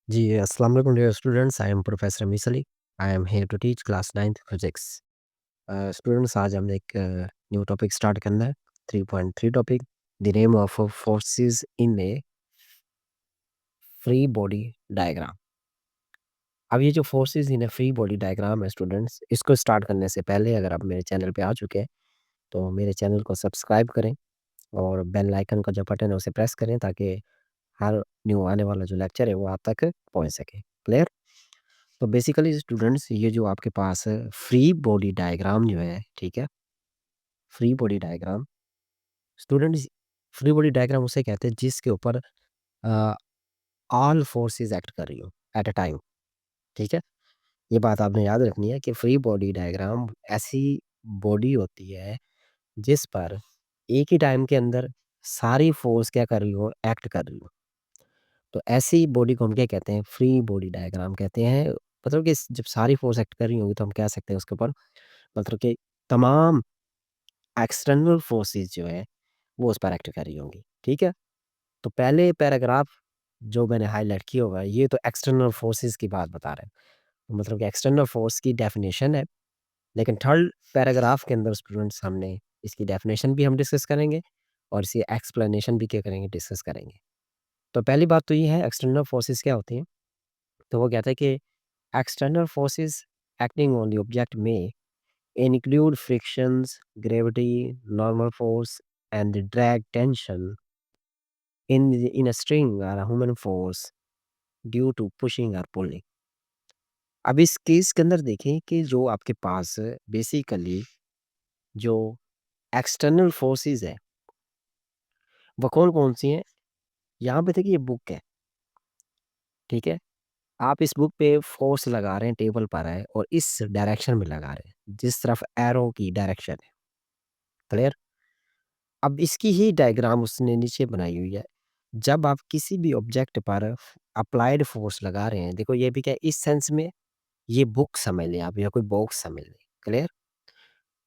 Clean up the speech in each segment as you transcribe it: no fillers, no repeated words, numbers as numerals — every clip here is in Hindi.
जी, अस्सलाम वालेकुम dear students, I am professor Amis Ali. I am here to teach class 9th physics. Students आज हमने एक न्यू टॉपिक स्टार्ट करना है, 3.3 topic, the name of forces in a free body diagram. अब ये जो forces in a free body diagram है स्टूडेंट्स, इसको स्टार्ट करने से पहले अगर आप मेरे चैनल पे आ चुके हैं, तो मेरे चैनल को सब्सक्राइब करें और बेल आइकन का जो बटन है उसे प्रेस करें ताकि हर न्यू आने वाला जो लेक्चर है वो आप तक पहुँच सके। क्लियर? तो बेसिकली स्टूडेंट्स ये जो आपके पास फ्री बॉडी डायग्राम जो है, ठीक है? Free body diagram students, free body diagram उसे कहते हैं जिसके ऊपर अ, ऑल फोर्सेस एक्ट कर रही हो एट अ टाइम, ठीक है? ये बात आपने याद रखनी है कि फ्री बॉडी डायग्राम ऐसी बॉडी होती है जिस पर एक ही टाइम के अंदर सारी फोर्स क्या कर रही हो, एक्ट कर रही हो। तो ऐसी बॉडी को हम क्या कहते हैं? फ्री बॉडी डायग्राम कहते हैं। मतलब कि जब सारी फोर्स एक्ट कर रही होंगी तो हम कह सकते हैं उसके ऊपर, मतलब कि तमाम एक्सटर्नल फोर्सेस जो है वो उस पर एक्ट कर रही होंगी, ठीक है? तो पहले पैराग्राफ जो मैंने हाईलाइट किया हुआ है, ये तो एक्सटर्नल फोर्सेस की बात बता रहा है। तो मतलब कि एक्सटर्नल फोर्स की डेफिनेशन है, लेकिन थर्ड पैराग्राफ के अंदर स्टूडेंट्स हमने इसकी डेफिनेशन भी हम डिस्कस करेंगे और इसकी एक्सप्लेनेशन भी क्या करेंगे, डिस्कस करेंगे। तो पहली बात तो ये है एक्सटर्नल फोर्सेस क्या होती हैं? तो वो कहता है कि external forces acting on the object में include frictions, gravity, normal force, and the drag tension in a string or a human force due to pushing or pulling। अब इस केस के अंदर देखें कि जो आपके पास बेसिकली जो एक्सटर्नल फोर्सेस है वो कौन कौन सी हैं। यहाँ पे देखिए ये बुक है, ठीक है? आप इस बुक पे फोर्स लगा रहे हैं, टेबल पर है और इस डायरेक्शन में लगा रहे हैं जिस तरफ एरो की डायरेक्शन है। क्लियर? अब इसकी ही डायग्राम उसने नीचे बनाई हुई है। जब आप किसी भी ऑब्जेक्ट पर अप्लाइड फ़ोर्स लगा रहे हैं, देखो ये भी क्या है इस सेंस में ये बुक समझ लें आप या कोई बॉक्स समझ लें, क्लियर?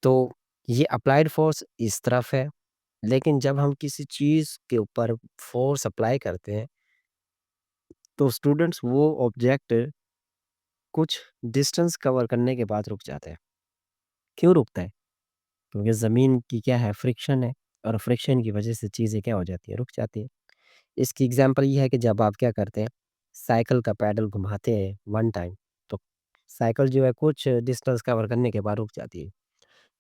तो ये अप्लाइड फ़ोर्स इस तरफ है, लेकिन जब हम किसी चीज़ के ऊपर फ़ोर्स अप्लाई करते हैं, तो स्टूडेंट्स वो ऑब्जेक्ट कुछ डिस्टेंस कवर करने के बाद रुक जाता है। क्यों रुकता है? क्योंकि ज़मीन की क्या है फ्रिक्शन है और फ्रिक्शन की वज़ह से चीज़ें क्या हो जाती हैं, रुक जाती हैं। इसकी एग्जांपल ये है कि जब आप क्या करते हैं, साइकिल का पैडल घुमाते हैं वन टाइम, तो साइकिल जो है कुछ डिस्टेंस कवर करने के बाद रुक जाती है।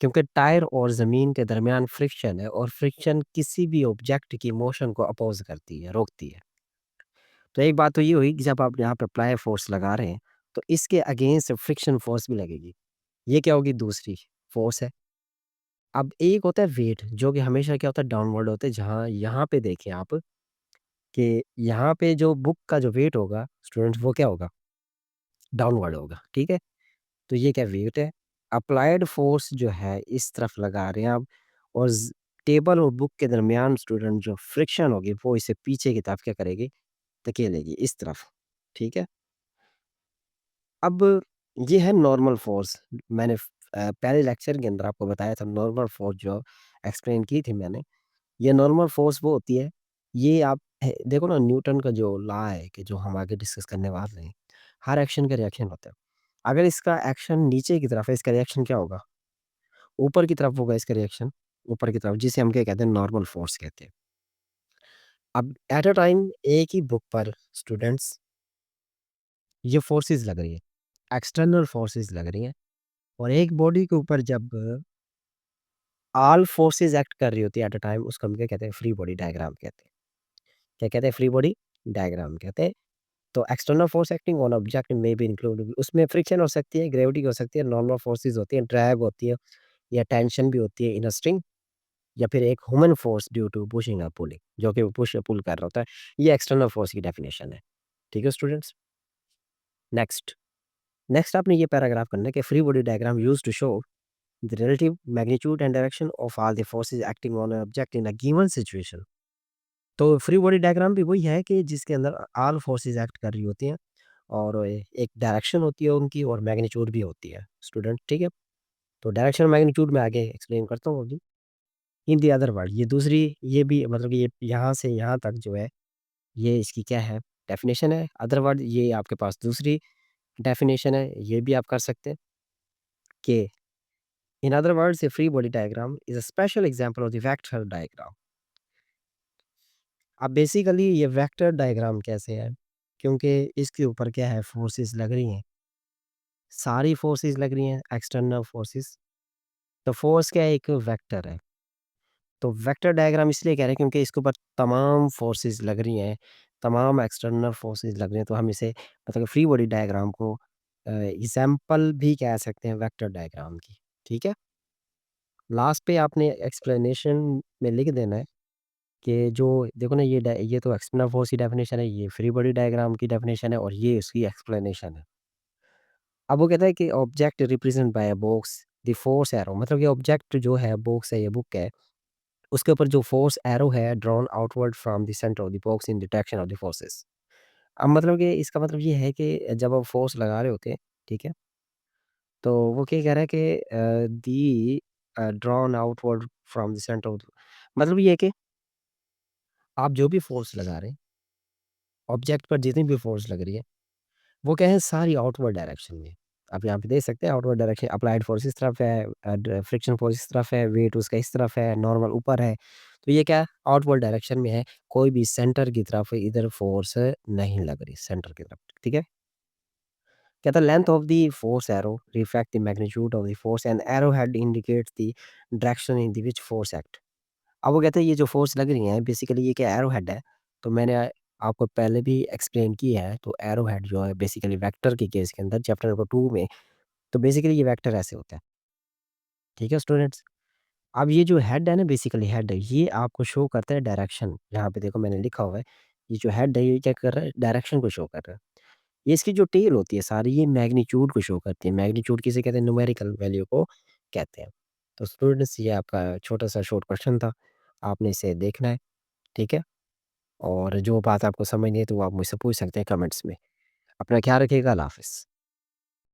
क्योंकि टायर और ज़मीन के दरमियान फ्रिक्शन है और फ्रिक्शन किसी भी ऑब्जेक्ट की मोशन को अपोज़ करती है, रोकती है। तो एक बात तो ये हुई कि जब आप यहाँ पे अप्लाई फ़ोर्स लगा रहे हैं, तो इसके अगेंस्ट फ्रिक्शन फ़ोर्स भी लगेगी। ये क्या होगी दूसरी फ़ोर्स है। अब एक होता है वेट जो कि हमेशा क्या होता है डाउनवर्ड होता है, जहाँ यहाँ पे देखें आप कि यहाँ पे जो बुक का जो वेट होगा स्टूडेंट्स वो क्या होगा? डाउनवर्ड होगा, ठीक है? तो ये क्या वेट है? अप्लाइड फ़ोर्स जो है इस तरफ लगा रहे हैं आप और टेबल और बुक के दरमियान स्टूडेंट जो फ्रिक्शन होगी वो इसे पीछे की तरफ क्या करेगी? धकेलेगी इस तरफ, ठीक है? अब ये है नॉर्मल फ़ोर्स। मैंने पहले लेक्चर के अंदर आपको बताया था नॉर्मल फ़ोर्स जो एक्सप्लेन की थी मैंने। ये नॉर्मल फ़ोर्स वो होती है, ये आप देखो ना न्यूटन का जो लॉ है कि जो हम आगे डिस्कस करने वाले हैं, हर एक्शन का रिएक्शन होता है। अगर इसका एक्शन नीचे की तरफ है, इसका रिएक्शन क्या होगा? ऊपर की तरफ होगा इसका रिएक्शन, ऊपर की तरफ जिसे हम क्या कहते हैं नॉर्मल फ़ोर्स कहते हैं। अब एट अ टाइम एक ही बुक पर स्टूडेंट्स ये फ़ोर्सेस लग रही है, एक्सटर्नल फ़ोर्सेस लग रही हैं और एक बॉडी के ऊपर जब ऑल फ़ोर्सेस एक्ट कर रही होती है एट अ टाइम उसको हम क्या कहते हैं? फ्री बॉडी डायग्राम कहते हैं। क्या कहते हैं? फ्री बॉडी डायग्राम कहते हैं। तो external force acting on object में भी इंक्लूड उसमें फ्रिक्शन हो सकती है, ग्रेविटी हो सकती है, नॉर्मल फोर्सेस होती हैं, ड्रैग होती है या टेंशन भी होती है इन अ स्ट्रिंग या फिर एक human force due to pushing और पुलिंग जो कि पुश या पुल कर रहा होता है। ये एक्सटर्नल फोर्स की डेफिनेशन है। ठीक है स्टूडेंट्स? नेक्स्ट नेक्स्ट आपने ये पैराग्राफ करना है कि free body diagram used to show the relative magnitude and direction of all the forces acting on an object in a given situation. तो फ्री बॉडी डायग्राम भी वही है कि जिसके अंदर ऑल फोर्सेस एक्ट कर रही होती हैं और एक डायरेक्शन होती है उनकी और मैग्नीट्यूड भी होती है स्टूडेंट, ठीक है? तो डायरेक्शन मैग्नीट्यूड मैं आगे एक्सप्लेन करता हूँ अभी। इन द अदर वर्ड ये दूसरी ये भी मतलब कि ये यहाँ से यहाँ तक जो है ये इसकी क्या है डेफिनेशन है। अदर वर्ड ये आपके पास दूसरी डेफिनेशन है, ये भी आप कर सकते हैं कि in other words, A free body diagram is a special example of the vector diagram. अब बेसिकली ये वेक्टर डायग्राम कैसे है? क्योंकि इसके ऊपर क्या है, फोर्सेस लग रही हैं, सारी फोर्सेस लग रही हैं, एक्सटर्नल फोर्सेस। तो फोर्स क्या है, एक वेक्टर है। तो वेक्टर डायग्राम इसलिए कह रहे हैं क्योंकि इसके ऊपर तमाम फोर्सेस लग रही हैं, तमाम एक्सटर्नल फोर्सेस लग रही हैं, तो हम इसे मतलब फ्री बॉडी डायग्राम को एग्जाम्पल भी कह सकते हैं वेक्टर डायग्राम की। ठीक है? लास्ट पे आपने एक्सप्लेनेशन में लिख देना है कि जो देखो ना, ये तो एक्सटर्नल फोर्स की डेफिनेशन है, ये फ्री बॉडी डायग्राम की डेफिनेशन है और ये उसकी एक्सप्लेनेशन है। अब वो कहता है कि object represent by a box the force arrow, मतलब ये ऑब्जेक्ट जो है बॉक्स है, ये बुक है, उसके ऊपर जो फ़ोर्स एरो है drawn outward from the centre of the box in the direction of the forces. अब मतलब कि इसका मतलब ये है कि जब आप फ़ोर्स लगा रहे होते हैं, ठीक है? तो वो क्या कह रहा है कि drawn outward from the centre of the, मतलब ये है कि आप जो भी फ़ोर्स लगा रहे हैं, ऑब्जेक्ट पर जितनी भी फ़ोर्स लग रही है, वो क्या है, सारी आउटवर्ड डायरेक्शन में। आप यहाँ पे देख सकते हैं आउटवर्ड डायरेक्शन, अप्लाइड फ़ोर्स इस तरफ है, फ्रिक्शन फ़ोर्स इस तरफ है, वेट उसका इस तरफ है, नॉर्मल ऊपर है। तो ये क्या है, आउटवर्ड डायरेक्शन में है, कोई भी सेंटर की तरफ इधर फ़ोर्स नहीं लग रही सेंटर की तरफ, ठीक है? कहता है length of the force arrow reflect the magnitude of the force and arrow head indicates the direction in the which force act. अब वो कहते हैं ये जो फोर्स लग रही हैं बेसिकली ये क्या एरो हेड है। तो मैंने आपको पहले भी एक्सप्लेन किया है, तो एरो हेड जो है बेसिकली वेक्टर के केस के अंदर चैप्टर नंबर 2 में, तो बेसिकली ये वेक्टर ऐसे होता है। ठीक है स्टूडेंट्स? अब ये जो हेड है ना, बेसिकली हेड है, ये आपको शो करता है डायरेक्शन। यहाँ पे देखो मैंने लिखा हुआ है, ये जो हेड है ये क्या कर रहा है, डायरेक्शन को शो कर रहा है। ये इसकी जो टेल होती है सारी, ये मैग्नीट्यूड को शो करती है। मैग्नीट्यूड किसे कहते हैं, न्यूमेरिकल वैल्यू को कहते हैं। तो स्टूडेंट्स ये आपका छोटा-सा शॉर्ट क्वेश्चन था। आपने इसे देखना है, ठीक है? और जो बात आपको समझ नहीं है तो वो आप मुझसे पूछ सकते हैं कमेंट्स में। अपना ख्याल रखिएगा, अल्लाह हाफ़िज़।